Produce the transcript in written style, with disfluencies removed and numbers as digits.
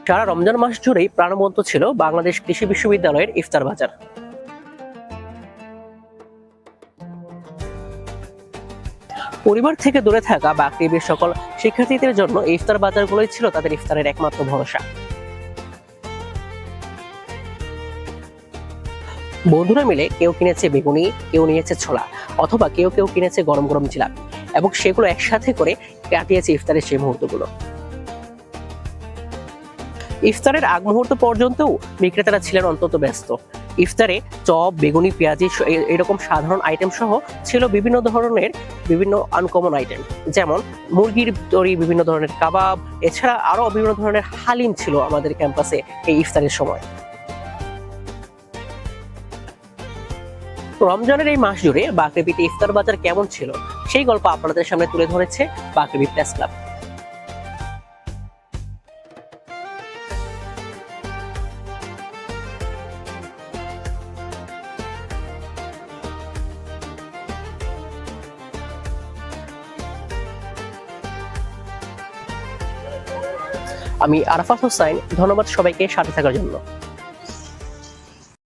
সারা রমজান মাস জুড়েই প্রাণবন্ত ছিল বাংলাদেশ কৃষি বিশ্ববিদ্যালয়ের ইফতার বাজার। পরিবার থেকে দূরে থাকা বাকৃবির সকল শিক্ষার্থীদের জন্য এই ইফতার বাজারগুলোই ছিল তাদের ইফতারের একমাত্র ভরসা। বন্ধুরা মিলে কেউ কিনেছে বেগুনি, কেউ নিয়েছে ছোলা, অথবা কেউ কেউ কিনেছে গরম গরম জিলাপি, এবং সেগুলো একসাথে করে কাটিয়েছে ইফতারের সেই মুহূর্তগুলো। ইফতারের আগ মুহূর্ত পর্যন্তও বিক্রেতারা ছিলেন অত্যন্ত ব্যস্ত। ইফতারে চপ, বেগুনি, পেঁয়াজি এরকম সাধারণ আইটেম সহ ছিল বিভিন্ন আনকমন আইটেম, যেমন মুরগির তরি, বিভিন্ন ধরনের কাবাব, এছাড়া আরো বিভিন্ন ধরনের হালিম ছিল আমাদের ক্যাম্পাসে এই ইফতারের সময়। রমজানের এই মাস জুড়ে বাকৃবিতে ইফতার বাজার কেমন ছিল সেই গল্প আপনাদের সামনে তুলে ধরেছে বাকৃবি প্রেস ক্লাব। আমি আরাফাত হোসাইন, ধন্যবাদ সবাইকে সাথে থাকার জন্য।